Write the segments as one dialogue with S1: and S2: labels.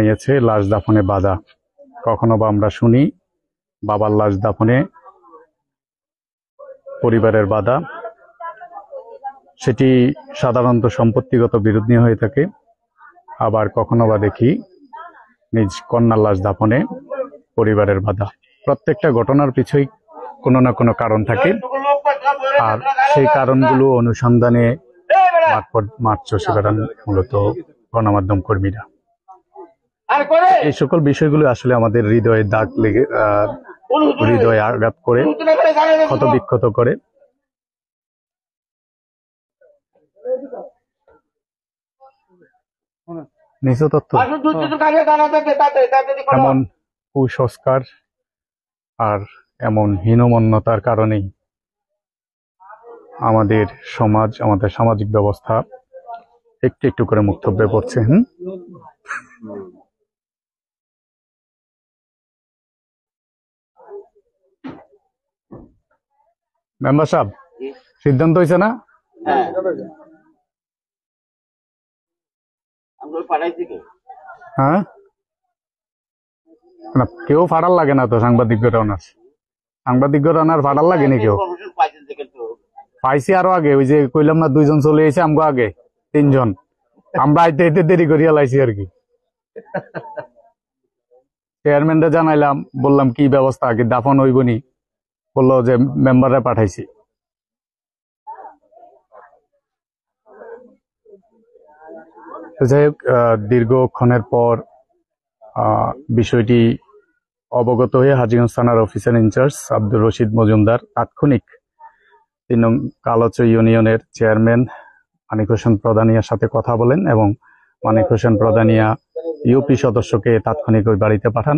S1: দাঁড়িয়েছে লাশ দাফনে বাধা। কখনো বা আমরা শুনি বাবার লাশ দাফনে পরিবারের বাধা, সেটি সাধারণত সম্পত্তিগত বিরোধ নিয়ে হয়ে থাকে। আবার কখনো বা দেখি নিজ কন্যার লাশ দাফনে পরিবারের বাধা। প্রত্যেকটা ঘটনার পিছুই কোনো না কোনো কারণ থাকে, আর সেই কারণগুলো অনুসন্ধানে মাঠ চষে বেড়ান মূলত গণমাধ্যম কর্মীরা। এই সকল বিষয়গুলো আসলে আমাদের হৃদয়ে দাগ লেগে হৃদয়ে আঘাত করে, ক্ষত বিক্ষত করে। নিজ তথ্য এমন কুসংস্কার আর এমন হীনমন্যতার কারণেই আমাদের সমাজ, আমাদের সামাজিক ব্যবস্থা একটু একটু করে মুক্তব্যে পড়ছে। মেম্বার সাহেব, সিদ্ধান্ত হয়েছে না? হ্যাঁ, না কেউ ফাড়ার লাগে না তো, সাংবাদিকরা ওনার ফাড়ার লাগেনি কেউ। পাইছি আরো আগে, ওই যে কইলাম না 2 জন চলে এসে আমগো আগে 3 জন, আমরা আইতে আইতে দেরি করিয়া লাইছি আর কি। চেয়ারম্যানরা জানাইলাম, বললাম কি ব্যবস্থা, কি দাফন হইবনি, বললো যে মেম্বাররা পাঠাইছি। যাই হোক, দীর্ঘক্ষণের পর বিষয়টি অবগত হয়ে হাজীগঞ্জ থানার অফিসার ইনচার্জ আব্দুর রশিদ মজুমদার তাৎক্ষণিক 3 নং কালচা ইউনিয়নের চেয়ারম্যান মানিক হোসেন প্রধানিয়ার সাথে কথা বলেন এবং মানিক হোসেন প্রধানিয়া ইউপি সদস্যকে তাৎক্ষণিক ওই বাড়িতে পাঠান।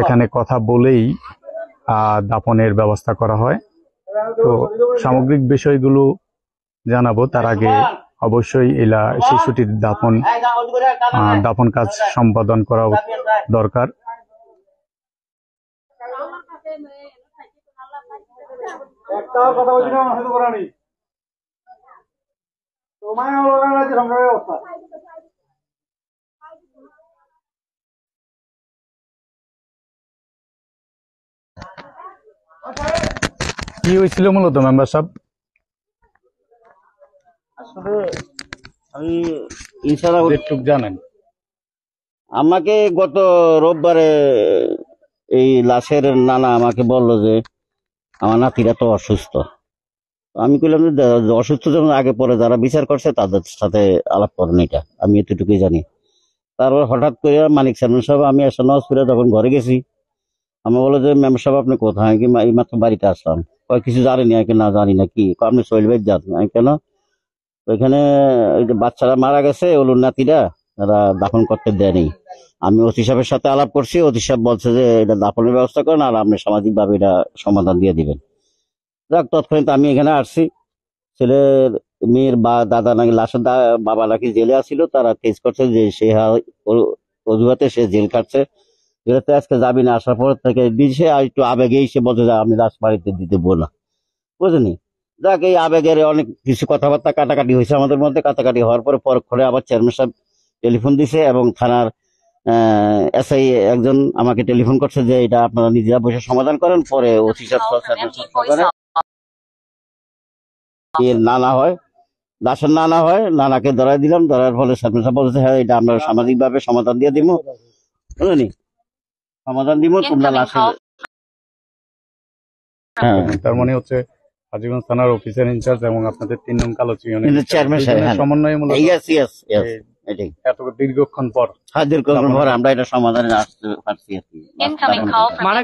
S1: এখানে কথা বলেই দাফনের ব্যবস্থা করা হয়। তো সামগ্রিক বিষয়গুলো জানাবো, তার আগে অবশ্যই শিশুটির দাফন কাজ সম্পাদন করা দরকার। কি হয়েছিল মূলত মেম্বার সাহেব?
S2: আসলে আমি ইনশাআল্লাহ
S1: একটু জানেন,
S2: আমাকে গত রোববারে এই লাশের নানা আমাকে বলল যে আমার নাতিরা তো অসুস্থ। আমি কইলাম যে অসুস্থ যখন আগে পরে যারা বিচার করছে তাদের সাথে আলাপ করেন, এটা আমি এতটুকুই জানি। তারপর হঠাৎ করে মানিক চেয়ারম্যান সাহেব, আমি আসলে হসপিটাল যখন ঘরে গেছি, আমি বলো যে মেম্বার সাহেব আপনি কোথায়? কি এই মাত্র বাড়িতে আসলাম। কিছু জানেনি? না জানি না। কি আপনি শৈলবাই যান? কেন? ওইখানে ওই যে বাচ্চারা মারা গেছে, ওলুর নাতিরা, তারা দাফন করতে দেয়নি। আমি ওসি সাহেবের সাথে আলাপ করছি, ওসি সাহেব বলছে যে এটা দাফনের ব্যবস্থা করেন আর আপনি সামাজিক ভাবে এটা সমাধান দিয়ে দিবেন। যাক, তৎক্ষণিত আমি এখানে আসছি। ছেলের মেয়ের দাদা নাকি লাশের বাবা নাকি জেলে আসছিল, তারা কেস করছে যে সে অজুহাতে সে জেল কাটছে, জেলাতে আজকে যাবি না। আসার পর থেকে দিয়েছে, আর একটু আবেগেই সে বলছে যে আমি লাশ বাড়িতে দিতে বললাম, বুঝলি। যাক, এই আবেগের অনেক কিছু কথাবার্তা কাটাকাটি হয়েছে আমাদের মধ্যে। কাটাকাটি হওয়ার পরে পরক্ষণে আবার চেয়ারম্যান সাহেব টেলিফোন দিছে এবং থানার এসআই একজন আমাকে টেলিফোন করছে যে এটা আপনারা নিজেরা বসে সমাধান করেন। পরে ওসি সাহেব নানা হয়, লাশের নানা হয়, নানাকে ধরাই দিলাম। ধরার ফলে চেয়ারম্যান সাহেব বলছে হ্যাঁ এটা আমরা সামাজিক ভাবে সমাধান দিয়ে দিব, বুঝলি, সমাধান দিব তোমরা লাশের।
S1: হ্যাঁ, তার মানে হচ্ছে হাজীগঞ্জ থানার অফিসার ইনচার্জ এবং আপনাদের 3 নং কালচা ইউনিয়নের
S2: চেয়ারম্যান সাহেব
S1: সমন্বয়ে মূলত এত দীর্ঘক্ষণ পর
S2: আমরা এটা সমাধানে আসতে পারছি আর কি। মারা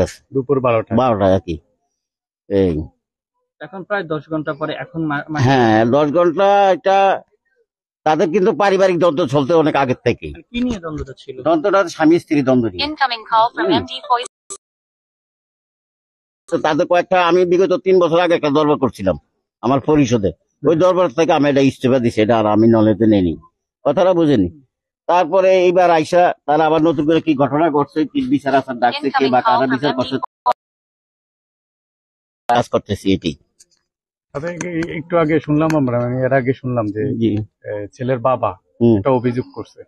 S2: গেছে
S1: দুপুর 12টা
S2: আর কি। এই
S3: এখন প্রায় 10 ঘন্টা পরে এখন
S2: হ্যাঁ 10 ঘন্টা। এটা তাদের কিন্তু পারিবারিক দ্বন্দ্ব চলতে অনেক আগের থেকে।
S3: কি নিয়ে দ্বন্দ্বটা ছিল?
S2: দ্বন্দ্বটা স্বামী স্ত্রী দ্বন্দ্ব নিয়ে। তাদের কয়েকটা, আমি বিগত 3 বছর আগে একটা দরবার করছিলাম আমার পরিষদে। ওই দরবার থেকে আমি এটা ইস্তফা দিছি, এটা আর আমি নলেজে নেইনি, কথাটা বুঝেনি। তারপরে এইবার আইসা তারা আবার নতুন করে কি ঘটনা ঘটছে, কি বিচার আচার ডাকছে, কে বা কারা বিচার করছে, কাজ করতেছি এটি।
S1: একটু আগে শুনলাম আমরা, এর আগে শুনলাম যে ছেলের বাবা
S2: হুম,
S1: একটা অভিযোগ করছে,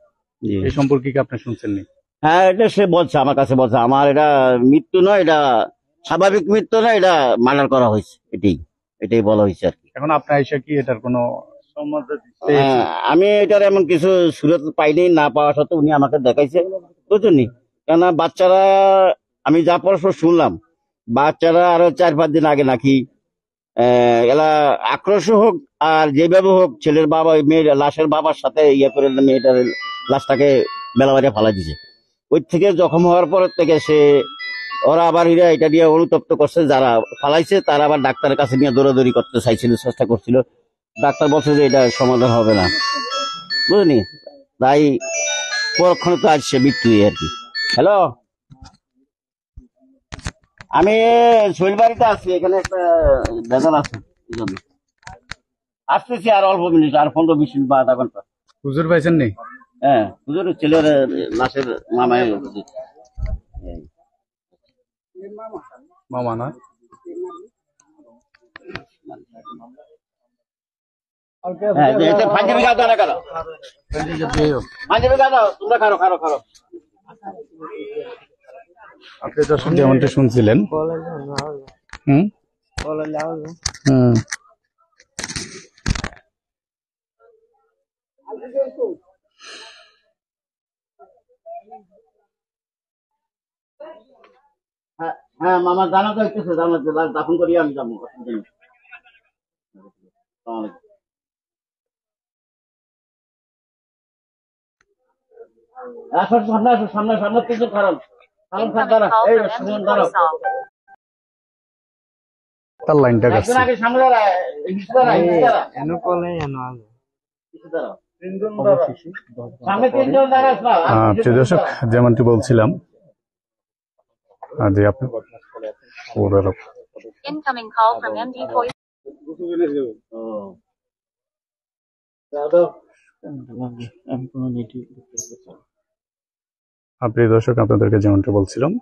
S2: জি।
S1: এই সম্পর্কে কি আপনি শুনছেন নি?
S2: হ্যাঁ, এটা সে বলছে, আমার কাছে বলছে আমার এটা মৃত্যু নয়, এটা স্বাভাবিক মৃত্যু নয়, এটা মার্ডার করা হয়েছে, এটাই বলা হয়েছে আর কি।
S1: এখন আপনি আইসা কি এটার কোনো পেয়েছেন?
S2: আমি এটার এমন কিছু সুরত পাইনি, না পাওয়া সত্ত্বেও উনি আমাকে দেখাইছে, বুঝছেন? কেননা বাচ্চারা, আমি যা পড়াশোনা শুনলাম, বাচ্চারা আরো 4-5 দিন আগে নাকি এলা আক্রোশ হোক আর যেভাবে হোক ছেলের বাবা ওই মেয়ের লাশের বাবার সাথে ইয়ে করে মেয়েটার লাশটাকে বেলাবাড়িয়া ফালাই দিছে। ওই থেকে জখম হওয়ার পর থেকে ওরা আবার এটা নিয়ে অনুতপ্ত করছে, যারা ফালাইছে তারা আবার ডাক্তারের কাছে নিয়ে দৌড়াদৌড়ি করতে চাইছিল, চেষ্টা করছিল। ডাক্তার বলছে যে এটা সমাধান হবে না, বুঝলি? তাই পরক্ষণে তো আজ সে মৃত্যু আর কি। হ্যালো, আমি শৈলবাড়িতে আছি, এখানে একটা ভেজাল আছে, এই জন্য আসতেছি আর অল্প মিনিট, আর 15-20 মিনিট বা আধা ঘন্টা।
S1: হুজুর পাইছেন নি?
S2: হ্যাঁ, হুজুর ছেলের লাশের মামায়
S1: মামা না?
S2: হ্যাঁ, এটা পাঞ্জাবি খাওয়া দাও না কেন? পাঞ্জাবি খাওয়া দাও, তোমরা খারো।
S1: আপনি দর্শক যেমনটা শুনছিলেন, হুম হুম
S2: হ্যাঁ, হ্যাঁ, মামা জানা তো হইতেছে, জানাতে লাশ দাফন করিয়ে আমি যাবো, অসুবিধা নেই। আসসালামু আলাইকুম। আসো, সামনে কিছু খারাপ দাঁড়া, এই শুনুন, দাঁড়াও,
S1: তার লাইনটা
S2: একজন
S1: কাটছে।
S2: আগে সামনে দাঁড়া, পিছনে দাঁড়া, পিছনে দাঁড়াও। সামনে 3 জন দাঁড়া আসবা।
S1: প্রিয় দর্শক, যেমনটি বলছিলাম যে আপনি ওরা
S4: Incoming call from MD Voice.
S2: ও, দাও, দাও।
S1: প্রিয় দর্শক, আপনাদেরকে যেমনটা বলছিলাম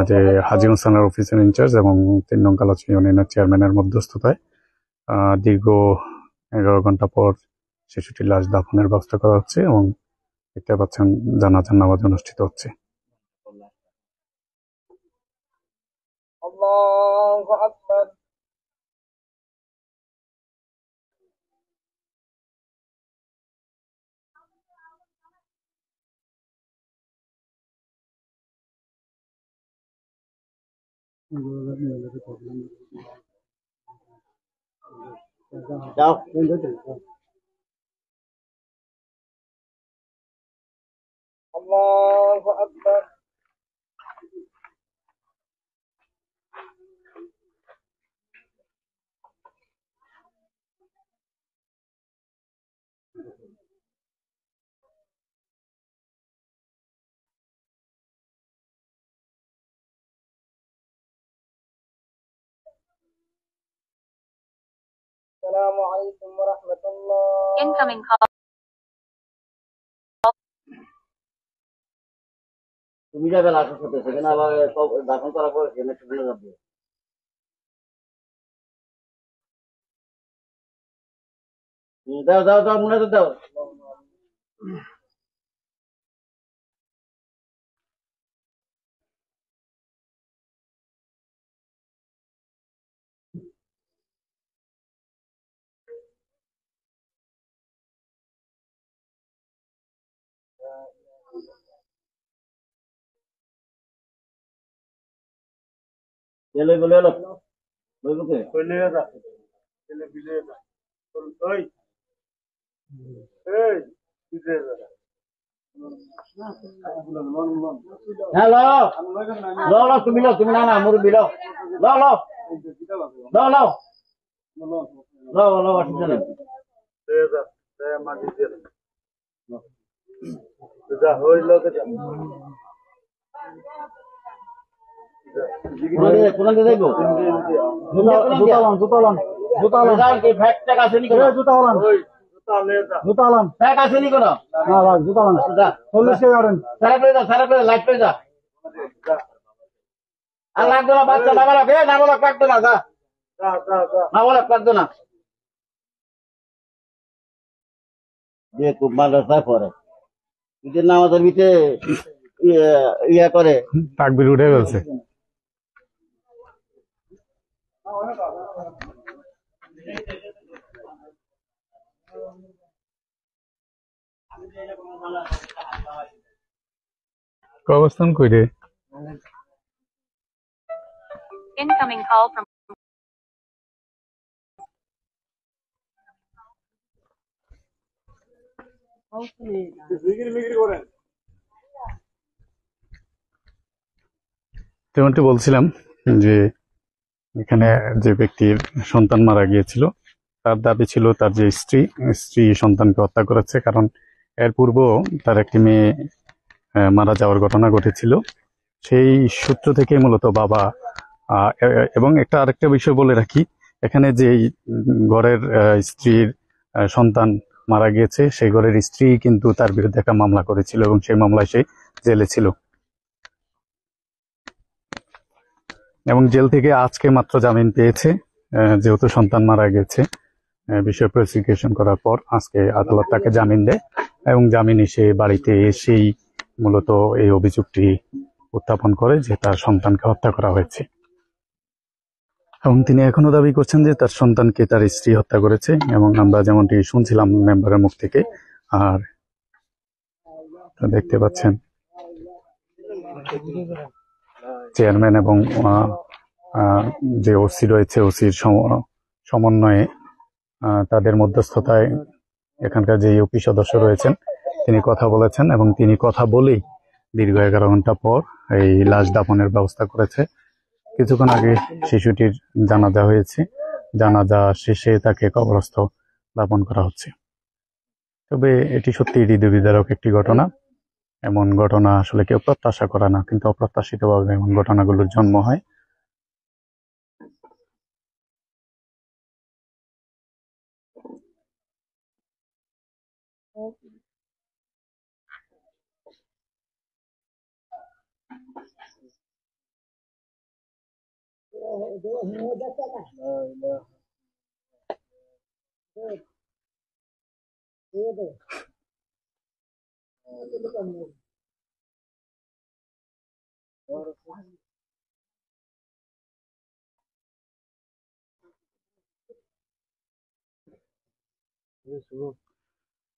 S1: যে হাজীগঞ্জ থানার অফিসার ইনচার্জ এবং 3 নং কালাচ ইউনিয়নের চেয়ারম্যানের মধ্যস্থতায় দীর্ঘ 11 ঘন্টা পর শিশুটির লাশ দাফনের ব্যবস্থা করা হচ্ছে এবং দেখতে পাচ্ছেন জানাজার নামাজ অনুষ্ঠিত হচ্ছে।
S2: যাও।
S4: Incoming call.
S2: তুমি যাবে লাশের সাথে, সেখানে আবার সব দাফন করার পর সেখানে সেখানে যাবে। দাও, মনে তো দাও। লইব কে? হ্যাঁ, লো, তুমি না মুরব্বী লো, অসুবিধা নেই। কোন দিকে যাইবো? ব্যাগ আসেনি কোনো? ব্যাগ আসেনি কোনো? সারা করে লাইট পেয়ে যা। আর লাগতো না, বাচ্চা নামালক লাগতো না, যা নামালক লাগতো না। যে খুব মাদ্রাসায় পড়ে, ঈদের নামাজের ভিতরে ইয়া করে।
S1: তাকবির উঠে ফেলছে। অবস্থান কই রে?
S4: Incoming call from
S1: যেমনটি বলছিলাম যে এখানে যে ব্যক্তির সন্তান মারা গিয়েছিল তার দাবি ছিল তার যে স্ত্রী সন্তানকে হত্যা করেছে, কারণ এর পূর্বেও তার একটি মেয়ে মারা যাওয়ার ঘটনা ঘটেছিল। সেই সূত্র থেকে মূলত বাবা এবং আরেকটা বিষয় বলে রাখি, এখানে যে ঘরের স্ত্রীর সন্তান মারা গিয়েছে সেই ঘরের স্ত্রী কিন্তু তার বিরুদ্ধে একটা মামলা করেছিল এবং সেই মামলায় সে জেলে ছিল এবং জেল থেকে আজকে মাত্র জামিন পেয়েছে। যেহেতু সন্তান মারা গেছে, বিষয় প্রসিকিউশন করার পর আজকে আদালত তাকে জামিন দেয় এবং জামিন এসে বাড়িতে এসেই মূলত এই অভিযোগটি উত্থাপন করে যে তার সন্তানকে হত্যা করা হয়েছে এবং তিনি এখনো দাবি করছেন যে তার সন্তানকে তার স্ত্রী হত্যা করেছে। এবং আমরা যেমনটি শুনছিলাম মেম্বারের মুখ থেকে, আর দেখতে পাচ্ছেন চেয়ারম্যান এবং যে ওসি রয়েছে, ওসির সমন্বয়ে তাদের মধ্যস্থতায় এখানকার যে ইউপি সদস্য রয়েছেন তিনি কথা বলেছেন এবং তিনি কথা বলেই দীর্ঘ 11 ঘন্টা পর এই লাশ দাফনের ব্যবস্থা করেছে। কিছুক্ষণ আগে শিশুটির জানাজা হয়েছে, জানাজা শেষে তাকে কবরস্থ দাফন করা হচ্ছে। তবে এটি সত্যি হৃদয় বিদারক একটি ঘটনা। এমন ঘটনা আসলে কেউ প্রত্যাশা করে না, কিন্তু অপ্রত্যাশিতভাবে এমন ঘটনাগুলোর জন্ম হয়।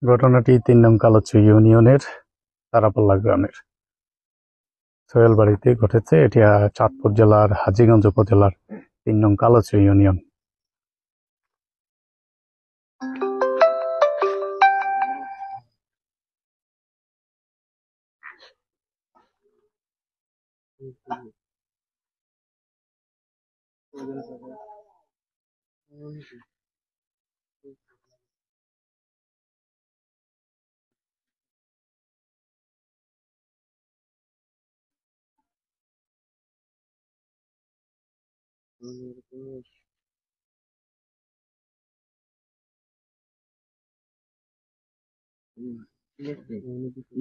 S1: ঘটনাটি 3 নং কালচু ইউনিয়নের তারাপাল্লা গ্রামের সোহেল বাড়িতে ঘটেছে। এটি চাঁদপুর জেলার হাজীগঞ্জ উপজেলার 3 নং কালচু ইউনিয়ন।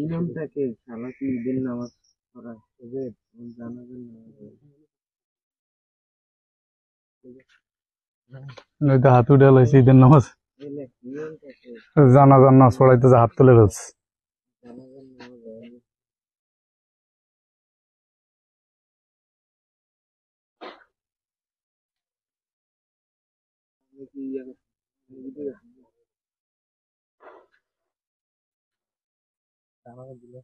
S5: ইমামটাকে শালা কি ঈদের নামাজ পড়ায় তবে জানাবেন
S1: নয়তো হাত উঠে লাইছে ঈদের নামাজ,
S5: ইমামটাকে
S1: জানাজার নামাজ পড়াইতে হাত তুলে ফেলছে।
S5: জানাবেন নামাজ কি জানাবেন দিলে